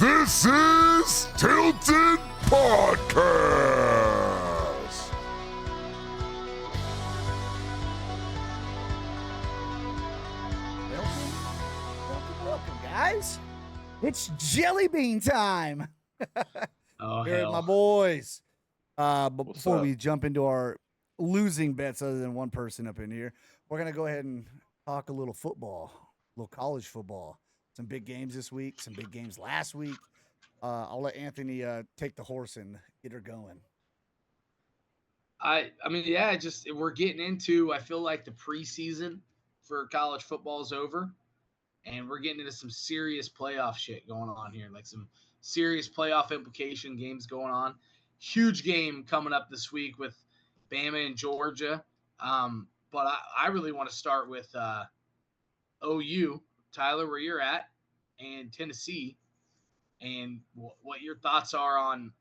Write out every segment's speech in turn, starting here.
This is Tilted Podcast. Welcome, guys. It's Jelly Bean time. Oh, Here are hell. my boys. But What's before up? we jump into our losing bets, other than one person up in here, we're gonna go ahead and talk a little football, a little college football. Some big games this week, some big games last week. I'll let Anthony take the horse and get her going. I mean, yeah, just we're getting into, I feel like the preseason for college football is over, and we're getting into some serious playoff shit going on here, like some serious playoff implication games going on. Huge game coming up this week with Bama and Georgia. But I really want to start with OU, Tyler, where you're at, and Tennessee, and what your thoughts are on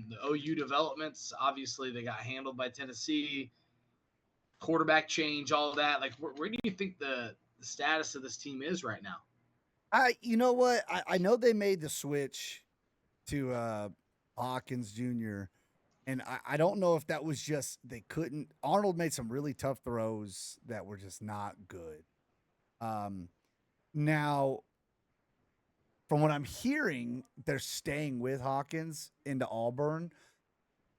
the OU developments. Obviously, they got handled by Tennessee, quarterback change, all that. Like, where do you think the status of this team is right now? You know what? I know they made the switch to Hawkins Jr. And I don't know if that was just they couldn't. Arnold made some really tough throws that were just not good. Now, from what I'm hearing, they're staying with Hawkins into Auburn.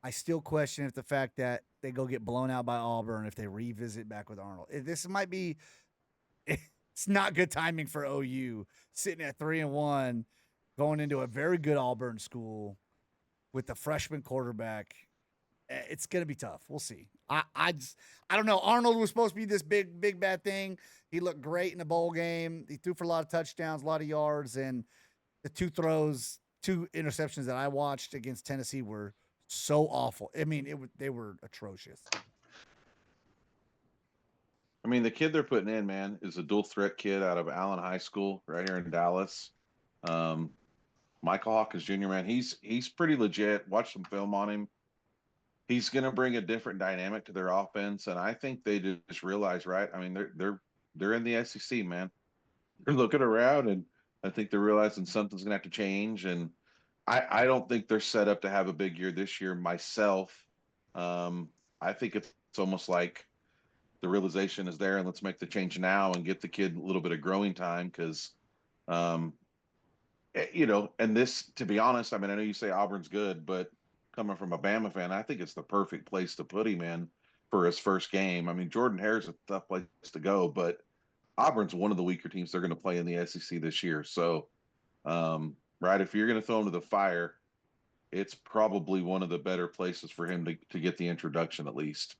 I still question if the fact that they go get blown out by Auburn if they revisit back with Arnold. This might be. It's not good timing for OU sitting at 3-1, going into a very good Auburn school with the freshman quarterback. It's gonna be tough. We'll see. I don't know. Arnold was supposed to be this big bad thing. He looked great in the bowl game. He threw for a lot of touchdowns, a lot of yards, and the two interceptions that I watched against Tennessee were so awful. I mean, they were atrocious. I mean, the kid they're putting in, man, is a dual threat kid out of Allen High School right here in Dallas. Michael Hawkins Jr., man, he's pretty legit. Watch some film on him. He's going to bring a different dynamic to their offense, and I think they just realize, right? I mean, they're in the SEC, man. They're looking around, and I think they're realizing something's going to have to change. And I don't think they're set up to have a big year this year. Myself, I think it's almost like the realization is there, and let's make the change now and get the kid a little bit of growing time because, and this, to be honest, I mean, I know you say Auburn's good, but coming from a Bama fan, I think it's the perfect place to put him in for his first game. I mean, Jordan Hare's a tough place to go, but Auburn's one of the weaker teams they're going to play in the SEC this year. So, right, if you're going to throw him to the fire, it's probably one of the better places for him to get the introduction at least.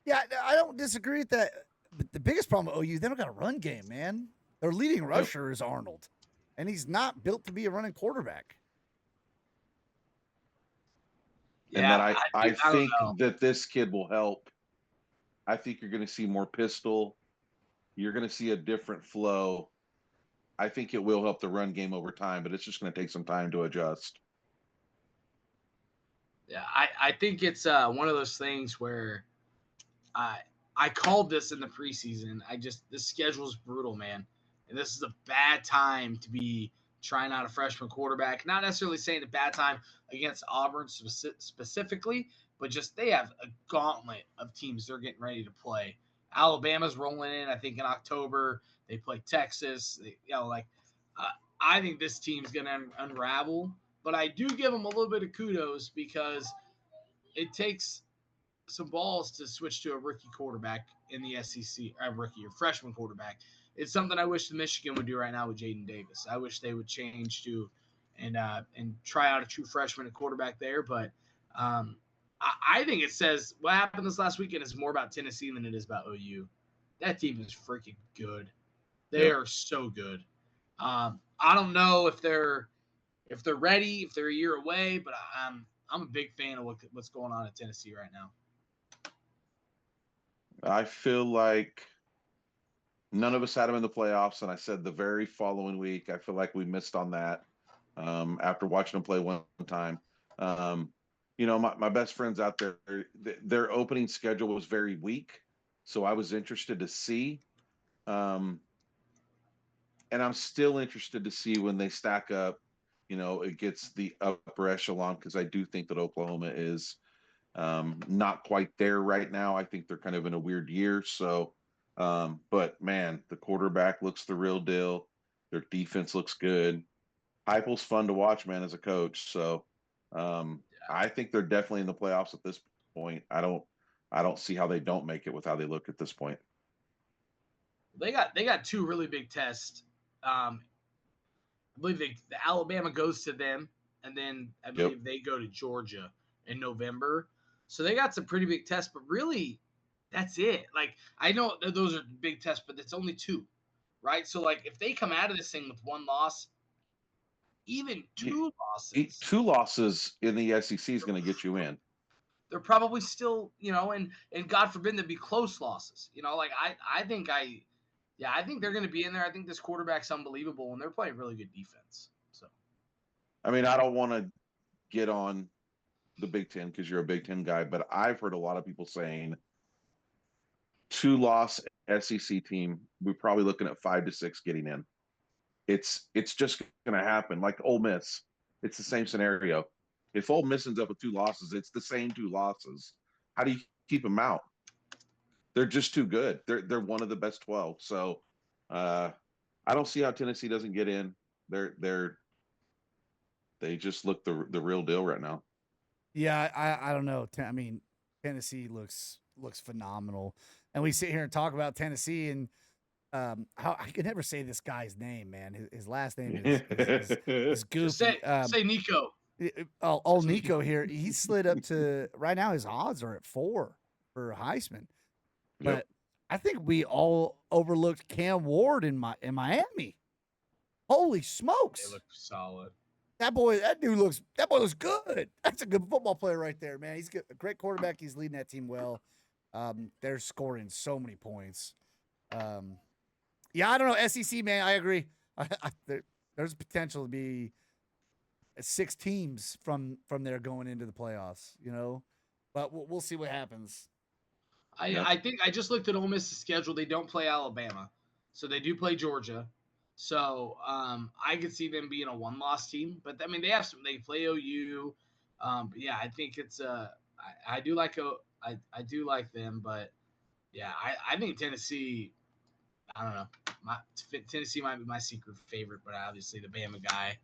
Yeah, I don't disagree with that. But the biggest problem with OU, they don't got a run game, man. Their leading rusher is Arnold, and he's not built to be a running quarterback. And then I think that this kid will help. I think you're going to see more pistol. You're going to see a different flow. I think it will help the run game over time, but it's just going to take some time to adjust. Yeah, I think it's one of those things where I called this in the preseason. This schedule is brutal, man, and this is a bad time to be trying out a freshman quarterback. Not necessarily saying a bad time against Auburn specifically, but just they have a gauntlet of teams they're getting ready to play. Alabama's rolling in, I think, in October. They play Texas. I think this team's going to unravel, but I do give them a little bit of kudos because it takes some balls to switch to a rookie quarterback in the SEC, or freshman quarterback. It's something I wish the Michigan would do right now with Jaden Davis. I wish they would change to and try out a true freshman at quarterback there. But I think it says what happened this last weekend is more about Tennessee than it is about OU. That team is freaking good. They are so good. I don't know if they're ready, if they're a year away, but I'm a big fan of what's going on at Tennessee right now. I feel like none of us had them in the playoffs, and I said the very following week, I feel like we missed on that after watching them play one time. My best friends out there, their opening schedule was very weak, so I was interested to see. And I'm still interested to see when they stack up it gets the upper echelon, because I do think that Oklahoma is not quite there right now. I think they're kind of in a weird year. So, but man, the quarterback looks the real deal. Their defense looks good. Heupel's fun to watch, man, as a coach. So, I think they're definitely in the playoffs at this point. I don't see how they don't make it with how they look at this point. They got two really big tests. I believe the Alabama goes to them, and then I believe they go to Georgia in November. So they got some pretty big tests, but really, that's it. Like, I know that those are big tests, but it's only two, right? So, like, if they come out of this thing with one loss, even two losses, 2 losses in the SEC is going to get you in. they're probably still, and God forbid them be close losses. Like I think they're going to be in there. I think this quarterback's unbelievable, and they're playing really good defense. So, I mean, I don't want to get on the Big Ten because you're a Big Ten guy, but I've heard a lot of people saying 2-loss SEC team, we're probably looking at 5 to 6 getting in. It's just going to happen. Like Ole Miss, it's the same scenario. If Ole Miss ends up with 2 losses, it's the same 2 losses. How do you keep them out? They're just too good. They're one of the best 12. So I don't see how Tennessee doesn't get in. They just look the real deal right now. Yeah, I don't know. I mean, Tennessee looks phenomenal, and we sit here and talk about Tennessee, and how I can never say this guy's name, man. His last name is goofy. Just say Nico. Old Nico here. He slid up to right now. His odds are at 4 for Heisman, but I think we all overlooked Cam Ward in Miami. Holy smokes! They look solid. That boy looks good. That's a good football player right there, man. He's a great quarterback. He's leading that team well. They're scoring so many points. Yeah, I don't know. SEC, man, I agree. There's potential to be 6 teams from there going into the playoffs, but we'll see what happens. I think I just looked at Ole Miss's schedule. They don't play Alabama, so they do play Georgia. So I could see them being a 1-loss team, but I mean they play OU. But yeah, I think it's I do like them, but yeah, I think Tennessee. I don't know. Tennessee might be my secret favorite, but obviously the Bama guy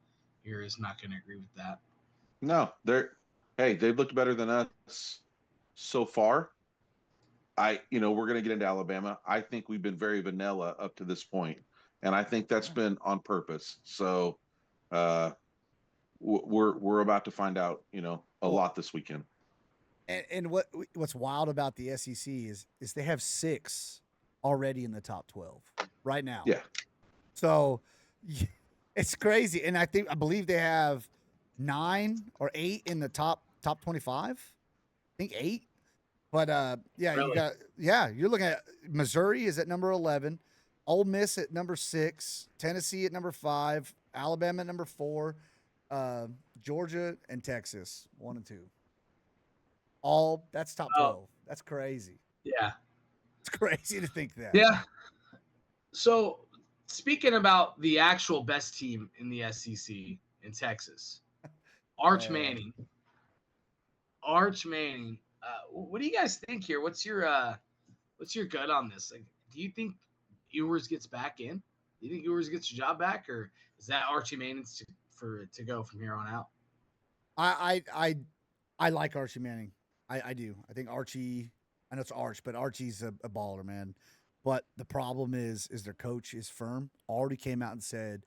here is not going to agree with that. No, they've looked better than us so far. We're going to get into Alabama. I think we've been very vanilla up to this point, and I think that's been on purpose. So, we're about to find out, a lot this weekend. And what's wild about the SEC is they have 6 already in the top 12 right now. Yeah. So it's crazy, and I believe they have 9 or 8 in the top 25. I think 8. But yeah, really? You're looking at Missouri is at number 11, Ole Miss at number 6, Tennessee at number 5, Alabama at number 4, Georgia and Texas 1 and 2. That's top 12. That's crazy. Yeah. It's crazy to think that. Yeah. So speaking about the actual best team in the SEC in Texas, Arch Manning. What do you guys think here? What's your gut on this? Like, do you think Ewers gets back in? Do you think Ewers gets your job back, or is that Archie Manning's to go from here on out? I like Archie Manning. I do. I think Archie. I know it's Arch, but Archie's a baller, man. But the problem is their coach is firm. Already came out and said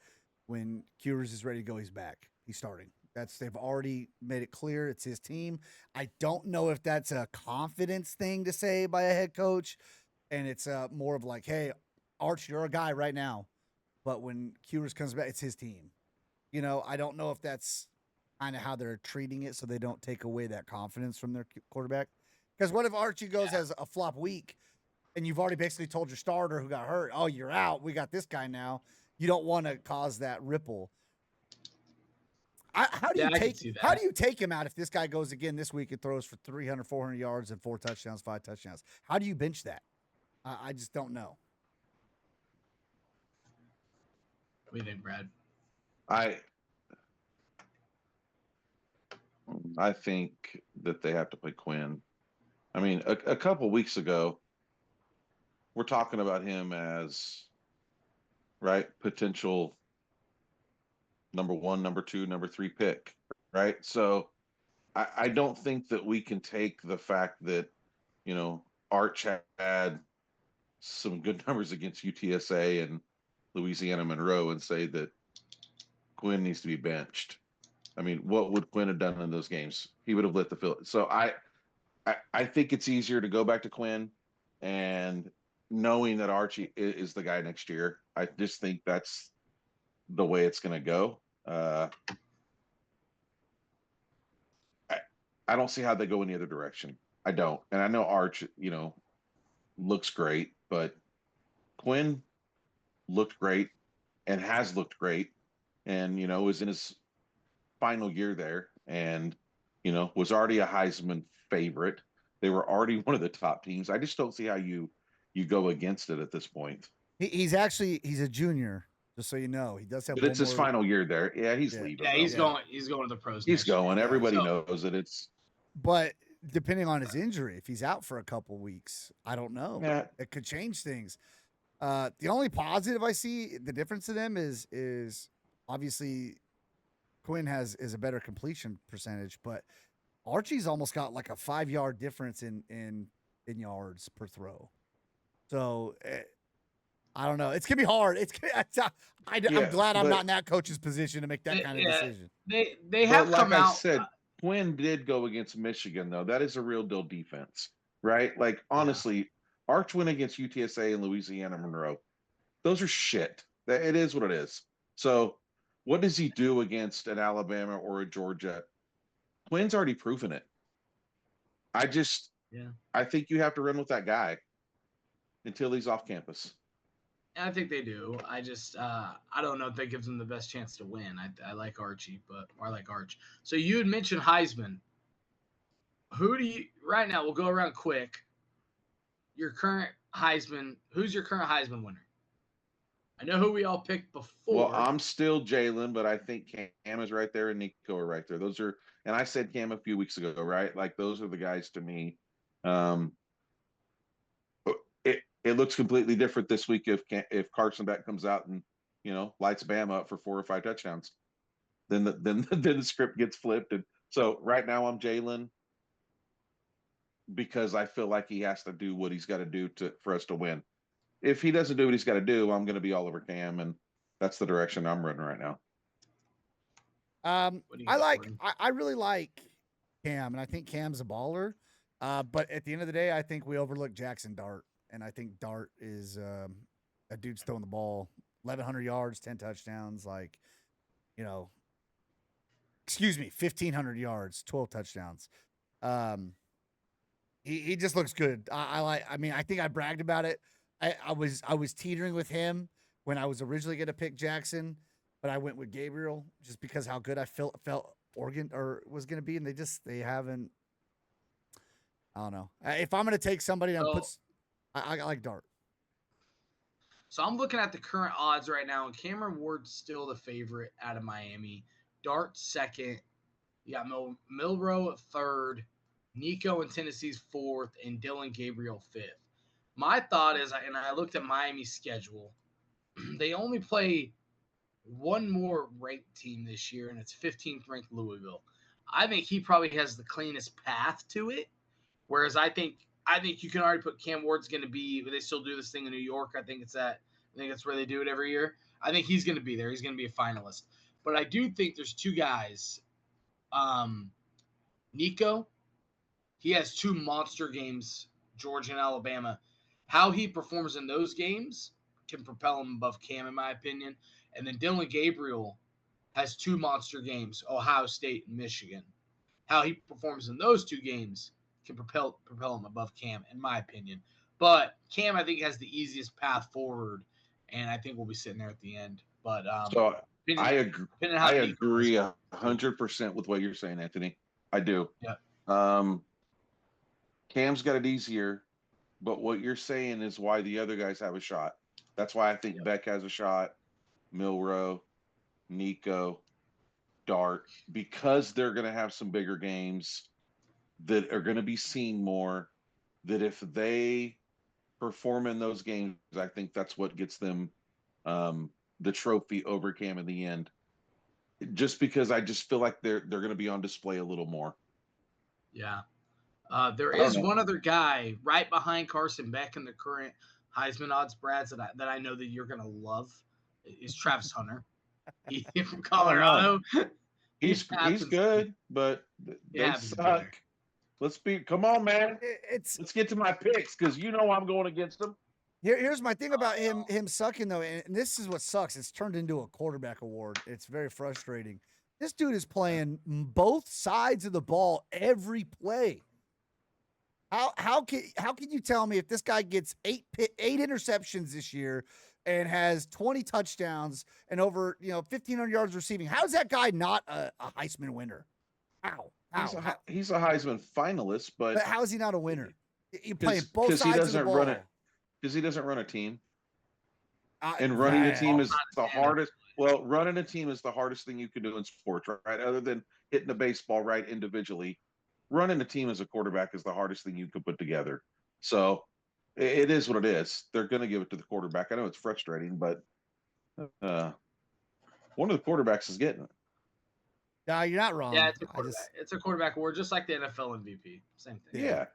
when Ewers is ready to go, he's back. He's starting. They've already made it clear it's his team. I don't know if that's a confidence thing to say by a head coach, and it's more of like, hey, Arch, you're a guy right now, but when Ewers comes back, it's his team. I don't know if that's kind of how they're treating it, so they don't take away that confidence from their quarterback. Because what if Archie has a flop week, and you've already basically told your starter who got hurt, oh, you're out. We got this guy now. You don't want to cause that ripple. How do you take him out if this guy goes again this week and throws for 300, 400 yards and 4 touchdowns, 5 touchdowns? How do you bench that? I just don't know. What do you think, Brad? I think that they have to play Quinn. I mean, a couple weeks ago, we're talking about him as right potential number one, number two, number three pick, right? So I don't think that we can take the fact that Arch had some good numbers against UTSA and Louisiana Monroe and say that Quinn needs to be benched. I mean, what would Quinn have done in those games? He would have lit the field. So I think it's easier to go back to Quinn, and knowing that Archie is the guy next year. I just think that's the way it's going to go. I don't see how they go any other direction. I don't. And I know Arch, looks great, but Quinn looked great and has looked great and, is in his final year there and, was already a Heisman favorite. They were already one of the top teams. I just don't see how you go against it at this point. He's a junior, just so you know. He does have. But it's his final year there. Yeah, he's leaving. Yeah, he's going. He's going to the pros. He's going. Year. Everybody knows that it's. But depending on his injury, if he's out for a couple weeks, I don't know. Yeah. It could change things. The only positive I see, the difference in them is obviously Quinn is a better completion percentage, but Archie's almost got like a 5-yard difference in yards per throw. So I don't know. It's gonna be hard. I'm glad I'm not in that coach's position to make that kind of decision. They have come out. I said, Quinn did go against Michigan though. That is a real deal defense, right? Like honestly, Arch went against UTSA and Louisiana Monroe. Those are shit. It is what it is. So what does he do against an Alabama or a Georgia? Quinn's already proven it. I think you have to run with that guy until he's off campus. I think they do. I don't know if that gives them the best chance to win. I like Archie, I like Arch. So you had mentioned Heisman. Who do you right now? We'll go around quick. Your current Heisman. Who's your current Heisman winner? I know who we all picked before. Well, I'm still Jalen, but I think Cam is right there and Nico are right there. Those are, and I said Cam a few weeks ago, right? Like those are the guys to me. It looks completely different this week if Carson Beck comes out and lights Bama up for 4 or 5 touchdowns. Then the script gets flipped, and so right now I'm Jalen because I feel like he has to do what he's got to do for us to win. If he doesn't do what he's got to do, I'm going to be all over Cam, and that's the direction I'm running right now. I really like Cam, and I think Cam's a baller. But at the end of the day, I think we overlook Jackson Dart. And I think Dart is a dude's throwing the ball 1,100 yards, 10 touchdowns, 1,500 yards, 12 touchdowns. He just looks good. I think I bragged about it. I was teetering with him when I was originally going to pick Jackson, but I went with Gabriel just because how good I felt Oregon was going to be, and they haven't. I don't know. If I'm going to take somebody and I like Dart. So I'm looking at the current odds right now, and Cameron Ward's still the favorite out of Miami. Dart second. You got Milroe at third. Nico in Tennessee's fourth, and Dylan Gabriel fifth. My thought is, and I looked at Miami's schedule, they only play one more ranked team this year, and it's 15th ranked Louisville. I think he probably has the cleanest path to it, whereas I think you can already put Cam Ward's going to be. They still do this thing in New York. I think that's where they do it every year. I think he's going to be there. He's going to be a finalist. But I do think there's two guys. Nico, he has 2 monster games, Georgia and Alabama. How he performs in those games can propel him above Cam, in my opinion. And then Dylan Gabriel has 2 monster games, Ohio State and Michigan. How he performs in those 2 games can propel him above Cam, in my opinion. But Cam, I think, has the easiest path forward, and I think we'll be sitting there at the end. But I agree 100% with what you're saying, Anthony. I do. Yeah. Cam's got it easier, but what you're saying is why the other guys have a shot. That's why I think Beck has a shot, Milroe, Nico. Dart, because they're going to have some bigger games that are going to be seen more, that if they perform in those games, I think that's what gets them the trophy over Cam in the end. Just because I just feel like they're going to be on display a little more. Yeah. There I don't is know. one other guy right behind Carson Beck in the current Heisman odds, Brads, that I know that you're going to love is Travis Hunter. He, from Colorado. He's good, but they suck. Come on, man. Let's get to my picks because you know I'm going against them. Here's my thing about him sucking though, and this is what sucks. It's turned into a quarterback award. It's very frustrating. This dude is playing both sides of the ball every play. How can you tell me if this guy gets eight interceptions this year and has 20 touchdowns and over 1,500 yards receiving? How is that guy not a Heisman winner? How? He's a Heisman finalist, but how is he not a winner? You play both sides of the ball. Because he doesn't run a team. And running a team is the hardest. Well, running a team is the hardest thing you can do in sports, right? Other than hitting a baseball right individually, running a team as a quarterback is the hardest thing you can put together. So it is what it is. They're going to give it to the quarterback. I know it's frustrating, but one of the quarterbacks is getting it. No, you're not wrong. Yeah, it's a quarterback award, just like the NFL MVP. Same thing. Yeah.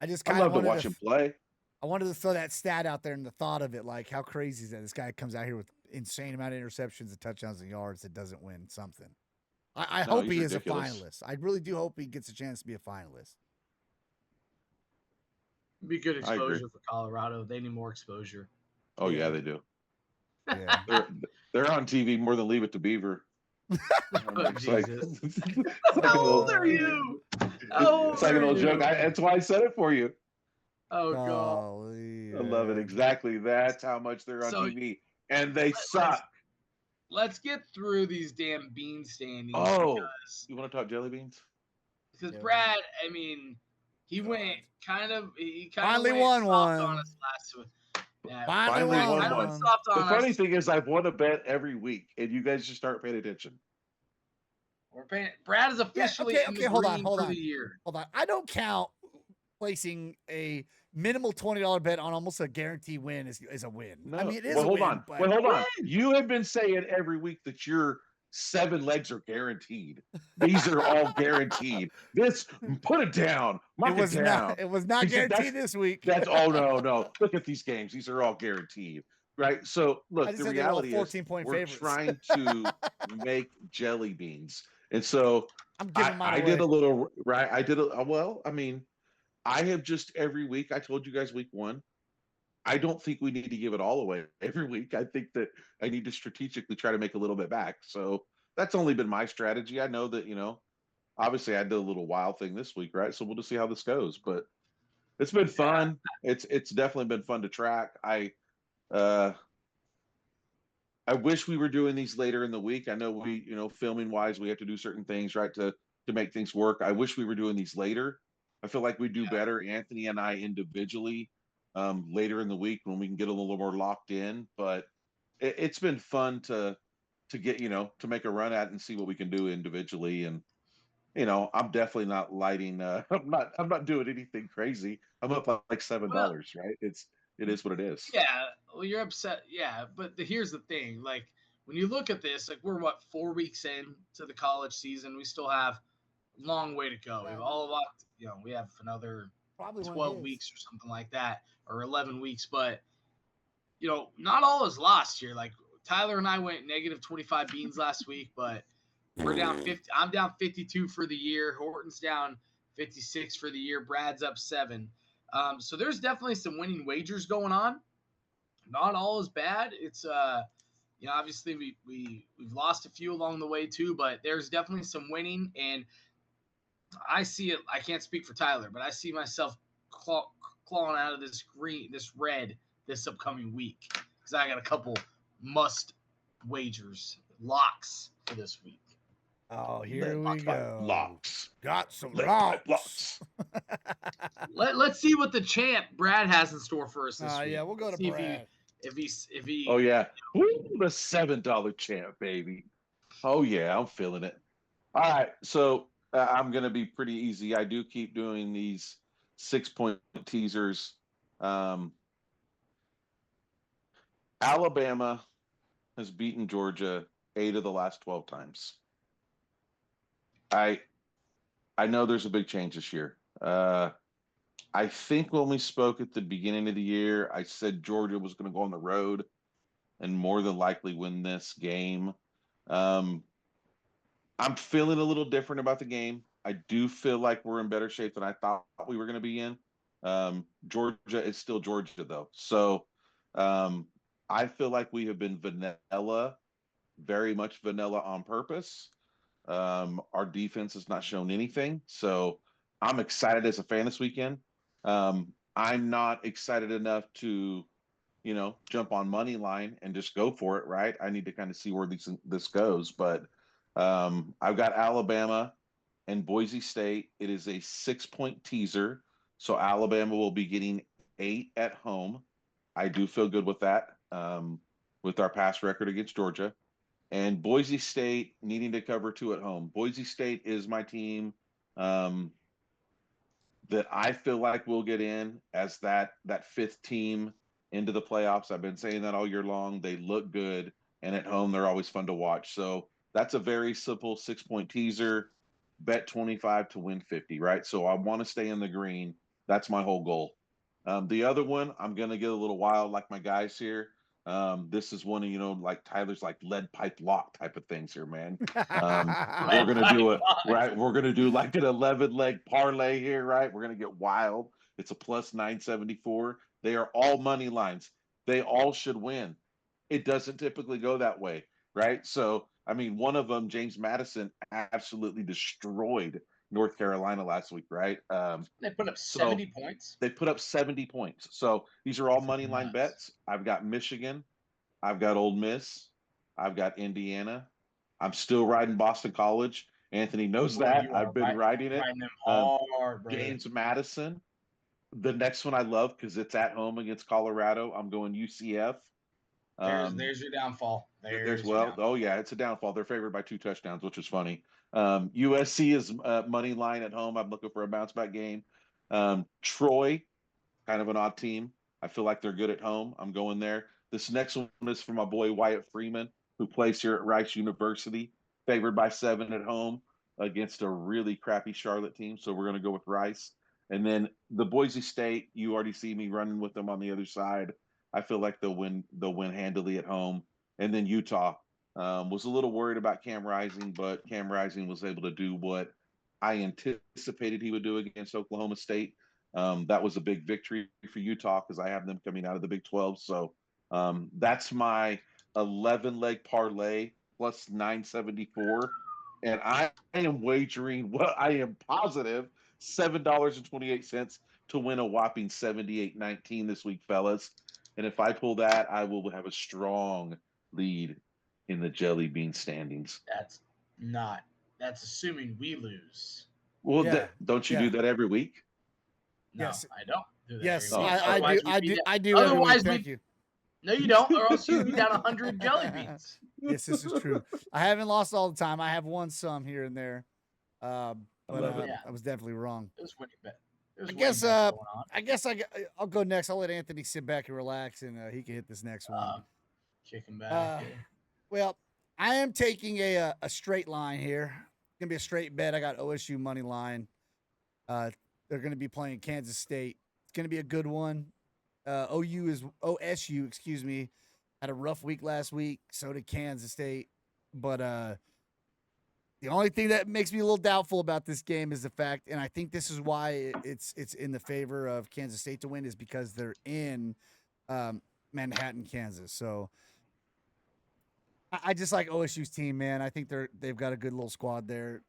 I love to watch him play. I wanted to throw that stat out there and the thought of it, like how crazy is that? This guy comes out here with insane amount of interceptions and touchdowns and yards that doesn't win something. I hope he is ridiculous. A finalist. I really do hope he gets a chance to be a finalist. Be good exposure for Colorado. They need more exposure. Oh yeah, they do. Yeah. They're on TV more than Leave It to Beaver. Oh, Jesus. How old are you? It's like an old joke. That's why I said it for you. Oh, God. I love it. Exactly. That's how much they're on TV. And they suck. Let's get through these damn bean standings. Oh, you want to talk jelly beans? Because Brad, I mean, he finally won one. On us last week. Yeah, finally won one. The funny thing is, I've won a bet every week, and you guys just start paying attention. We're paying. Brad is officially in the green for the year. Hold on. I don't count placing a minimal $20 bet on almost a guaranteed win is a win. No. I mean, it is well, a win. Hold on. You have been saying every week that your 7 legs are guaranteed. These are all guaranteed. Put it down. It was not guaranteed this week. No. Look at these games. These are all guaranteed. Right. So look, the reality is we're trying to make jelly beans. And so I did a little right. I have just every week. I told you guys week 1. I don't think we need to give it all away every week. I think that I need to strategically try to make a little bit back. So that's only been my strategy. I know that, obviously I did a little wild thing this week, right? So we'll just see how this goes. But it's been fun. It's definitely been fun to track. I wish we were doing these later in the week. I know we, filming wise, we have to do certain things, right, to make things work. I wish we were doing these later. I feel like we do better, Anthony and I individually, later in the week when we can get a little more locked in. But it's been fun to get, to make a run at and see what we can do individually. And, I'm definitely not lighting. I'm not doing anything crazy. I'm up like $7, right? It is what it is. Yeah. Well, you're upset. Yeah. But here's the thing. Like, when you look at this, like, we're 4 weeks in to the college season. We still have a long way to go. We have we have another probably 12 weeks or something like that, or 11 weeks. But, not all is lost here. Like, Tyler and I went negative 25 beans last week, but we're down 50. I'm down 52 for the year. Horton's down 56 for the year. Brad's up 7. So there's definitely some winning wagers going on. Not all is bad. It's obviously we've lost a few along the way too, but there's definitely some winning, and I see it. I can't speak for Tyler, but I see myself clawing out of this red this upcoming week because I got a couple must wagers locks for this week. Oh, here we go. Locks. Got some locks. Let's see what the champ Brad has in store for us this week. Yeah, we'll go to Brad. If he. Oh yeah. Woo, the $7 champ, baby. Oh yeah, I'm feeling it. All right, so I'm going to be pretty easy. I do keep doing these 6 point teasers. Um, Alabama has beaten Georgia 8 of the last 12 times. I I know there's a big change this year. I think when we spoke at the beginning of the year, I said Georgia was going to go on the road and more than likely win this game. Um, I'm feeling a little different about the game. I do feel like we're in better shape than I thought we were going to be in. Georgia is still Georgia, though. So um, I feel like we have been vanilla, very much vanilla on purpose. Our defense has not shown anything. So I'm excited as a fan this weekend. I'm not excited enough to, jump on money line and just go for it, right? I need to kind of see where this goes. But I've got Alabama and Boise State. It is a 6 point teaser. So Alabama will be getting 8 at home. I do feel good with that, with our past record against Georgia. And Boise State needing to cover 2 at home. Boise State is my team, that I feel like will get in as that fifth team into the playoffs. I've been saying that all year long. They look good, and at home they're always fun to watch. So that's a very simple 6 point teaser. Bet 25 to win 50, right? So I want to stay in the green. That's my whole goal. The other one, I'm gonna get a little wild like my guys here. This is one of, like Tyler's like lead pipe lock type of things here, man. We're gonna do it right. We're gonna do like an 11 leg parlay here, right? We're gonna get wild. It's a plus 974. They are all money lines. They all should win. It doesn't typically go that way, right? So, I mean, one of them, James Madison, absolutely destroyed North Carolina last week, right? They put up So 70 points. they put up 70 points. So these are all That's money line nuts. bets. I've got Michigan. I've got Ole Miss. I've got Indiana. I'm still riding Boston College. Anthony knows that. You I've are been riding it. riding them Um, hard, brother. James Madison. The next one I love because it's at home against Colorado. I'm going UCF. There's your downfall. There's your downfall. oh yeah, it's a downfall. They're favored by 2 touchdowns, which is funny. USC is money line at home. I'm looking for a bounce back game. Troy, kind of an odd team. I feel like they're good at home. I'm going there. This next one is for my boy Wyatt Freeman, who plays here at Rice University, favored by 7 at home against a really crappy Charlotte team. So we're going to go with Rice. And then the Boise State, you already see me running with them on the other side. I feel like they'll win handily at home. And then Utah, was a little worried about Cam Rising, but Cam Rising was able to do what I anticipated he would do against Oklahoma State. That was a big victory for Utah because I have them coming out of the Big 12. So that's my 11-leg parlay plus 974. And I am wagering what I am positive $7.28 to win a whopping 78-19 this week, fellas. And if I pull that, I will have a strong lead in the Jelly Bean standings. That's assuming we lose. Well, Yeah, don't you yeah. do that every week? No, Yes. I don't do that. Yes, every week. I Otherwise do. we'd I be do. down- I do. every week. Otherwise, Thank you. No, you don't, or else you'd be down 100 jelly beans. Yes, this is true. I haven't lost all the time. I have won some here and there, but love it. Yeah. I was definitely wrong. It was winning bet. I guess, I guess I'll go next. I'll let Anthony sit back and relax, and he can hit this next one. Kicking back. Uh, Well, I am taking a straight line here. It's gonna be a straight bet. I got OSU money line. They're gonna be playing Kansas State. It's gonna be a good one. OSU, excuse me, had a rough week last week. So did Kansas State. But the only thing that makes me a little doubtful about this game is the fact, and I think this is why it's in the favor of Kansas State to win, is because they're in Manhattan, Kansas. So I just like OSU's team, man. I think they've got a good little squad there.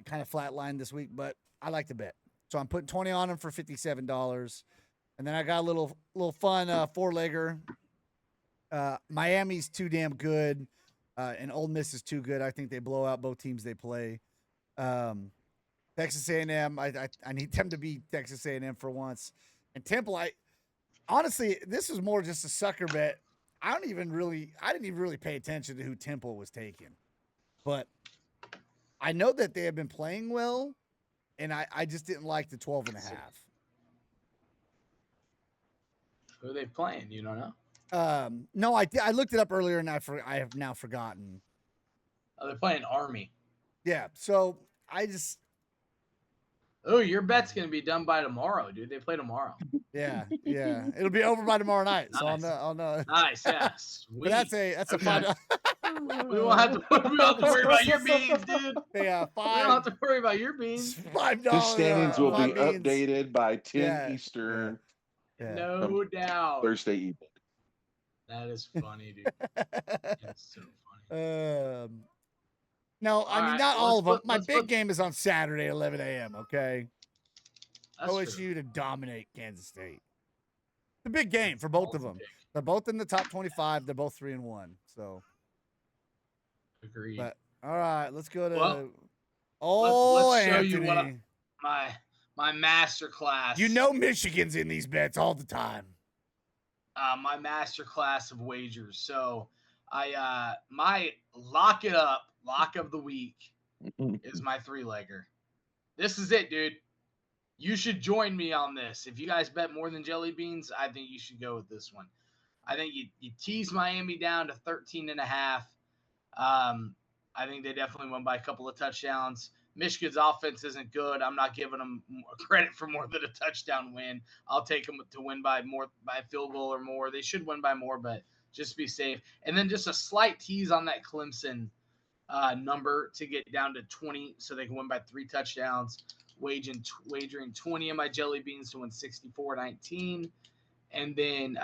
Kind of flatlined this week, but I like to bet. So I'm putting 20 on them for $57. And then I got a little fun 4-legger. Miami's too damn good, and Ole Miss is too good. I think they blow out both teams they play. Texas A&M, I need them to beat Texas A&M for once. And Temple, honestly, this is more just a sucker bet. I didn't even really pay attention to who Temple was taking. But I know that they have been playing well, and I just didn't like the 12.5. Who are they playing? You don't know? No, I looked it up earlier, and I have now forgotten. Oh, they're playing Army. Yeah, so I just Oh, your bet's gonna be done by tomorrow, dude. They play tomorrow. yeah, it'll be over by tomorrow night, so Nice. I'll know. Nice, yeah. Sweet. But that's a Okay. $5. We won't have to worry about your beans, dude. Yeah, We don't have to worry about your beans. $5. His standings will be 5 beans. updated by 10 Yeah, Eastern Yeah. No doubt. Thursday evening. That is funny, dude. That's so funny. No, I mean Alright, not all of them. let's My let's- big let's- game is on Saturday, 11 a.m. Okay, That's OSU true. to dominate Kansas State. The big game for both of them. They're both in the top 25. They're both 3-1. So, Agreed. but all right, let's go to. Well, let's show Anthony. you what my master class. You know Michigan's in these bets all the time. My master class of wagers. So my lock of the week is my 3-legger. This is it, dude. You should join me on this. If you guys bet more than jelly beans, I think you should go with this one. I think you tease Miami down to 13.5. I think they definitely won by a couple of touchdowns. Michigan's offense isn't good. I'm not giving them credit for more than a touchdown win. I'll take them to win by a field goal or more. They should win by more, but just be safe. And then just a slight tease on that Clemson number to get down to 20 so they can win by 3 touchdowns. Wagering 20 of my jelly beans to win 64-19. And then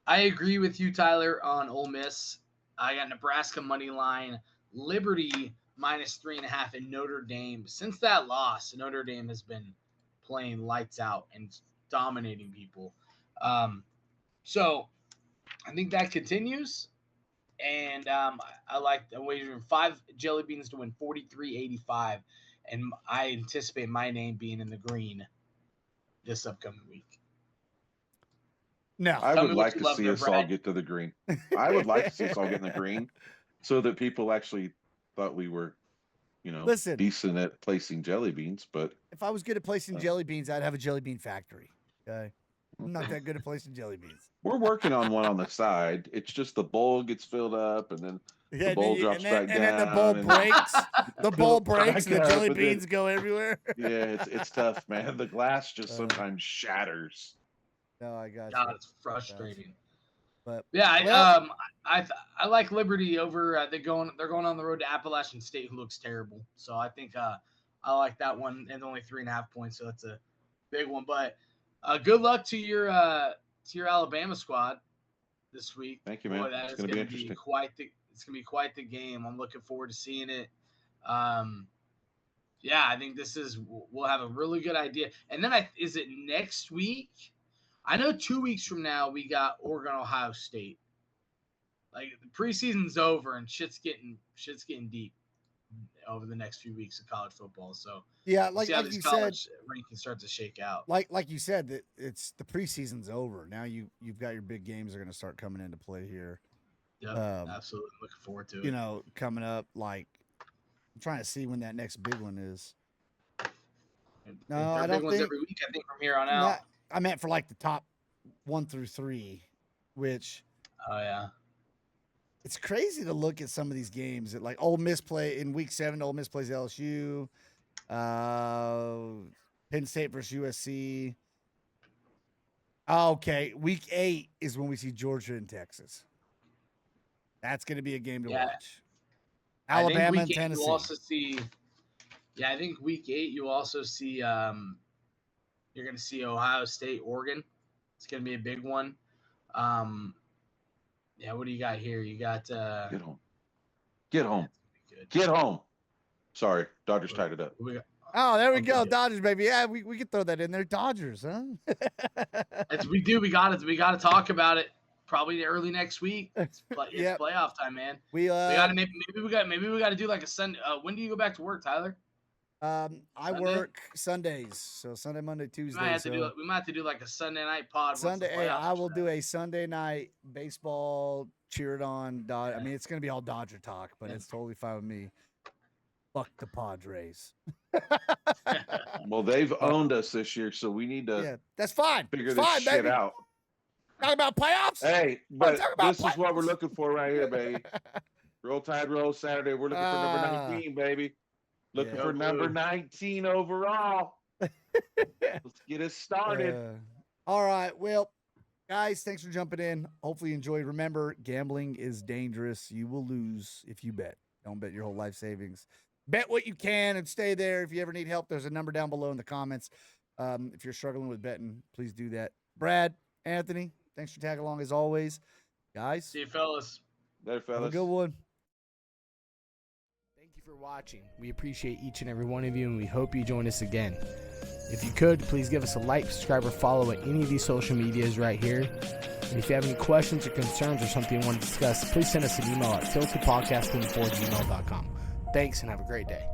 I agree with you, Tyler, on Ole Miss. I got Nebraska money line, Liberty -3.5, and Notre Dame. Since that loss, Notre Dame has been playing lights out and dominating people. So I think that continues. And I like wagering 5 jelly beans to win 43.85. And I anticipate my name being in the green this upcoming week. No, I Tell would me what like you to love see there, us all Brad. get to the green. I would like to see us all get in the green so that people actually thought we were, Listen. decent at placing jelly beans. But if I was good at placing jelly beans, I'd have a jelly bean factory. Okay, I'm not that good at placing jelly beans. we're working on one on the side. It's just the bowl gets filled up and then Yeah, bowl and drops then, back and then the down bowl and- breaks. The bowl breaks, and the back up, jelly and then- beans go everywhere. yeah, it's tough, man. The glass just Uh, sometimes shatters. No, I got God, you. it's frustrating. But Yeah, well- I like Liberty over. They're going on the road to Appalachian State, who looks terrible. So I think I like that one, and only 3.5 points. So that's a big one. But good luck to your Alabama squad this week. Thank you, man. Boy, that It's is gonna be going to be interesting. quite the game. I'm looking forward to seeing it. Yeah, I think we'll have a really good idea. And then is it next week? I know 2 weeks from now we got Oregon, Ohio State. Like the preseason's over and shit's getting deep over the next few weeks of college football. So yeah, we'll like see how you these said, college rankings start to shake out. like you said, that it's the preseason's over. Now you've got your big games are going to start coming into play here. Yep, um, absolutely looking forward to it. Coming up. Like I'm trying to see when that next big one is. No, There are I big don't ones think- every week. I think from here on out. Not- I meant for like the top 1 through 3, which. Oh yeah. It's crazy to look at some of these games that like Ole Miss play in week 7. Ole Miss plays LSU, Penn State versus USC. Okay, week 8 is when we see Georgia and Texas. That's going to be a game to Yeah. watch. I think Alabama week and 8 Tennessee. You'll also see. Yeah, I think week 8 you'll also see. You're going to see Ohio State, Oregon. It's going to be a big one. Yeah, what do you got here? You got Get home. Get home. good. Get home. Sorry, Dodgers tied it up. What we got? Oh, there we Okay, go, good. Dodgers, baby. Yeah, we could throw that in there. Dodgers, huh? We do. We got it. We got to talk about it. Probably early next week. It's Yep. playoff time, man. We We got to maybe we got to do like a Sunday. When do you go back to work, Tyler? I Sunday? work Sundays, so Sunday, Monday, We Tuesday. might have to so do. We might have to do like a Sunday night pod. once the Sunday. Hey, playoffs I will start. do a Sunday night baseball cheered on. I mean, it's going to be all Dodger talk, but it's totally fine with me. Fuck the Padres. Well, they've owned us this year, so we need to Yeah, that's fine. figure It's this fine, shit baby. out. Talk about playoffs. Hey, but talk about this is what we're playoffs. looking for right here, baby. Roll Tide, roll Saturday. We're looking for number 19, baby. Looking Yeah. for number 19 overall. Let's get it started. All right. Well, guys, thanks for jumping in. Hopefully you enjoyed. Remember, gambling is dangerous. You will lose if you bet. Don't bet your whole life savings. Bet what you can and stay there. If you ever need help, there's a number down below in the comments. If you're struggling with betting, please do that. Brad, Anthony, thanks for tagging along as always. Guys, See you, fellas. There, have a fellas. good one. Thank you for watching. We appreciate each and every one of you, and we hope you join us again. If you could, please give us a like, subscribe, or follow at any of these social medias right here. And if you have any questions or concerns or something you want to discuss, please send us an email at tiltedpodcast24@gmail.com. Thanks, and have a great day.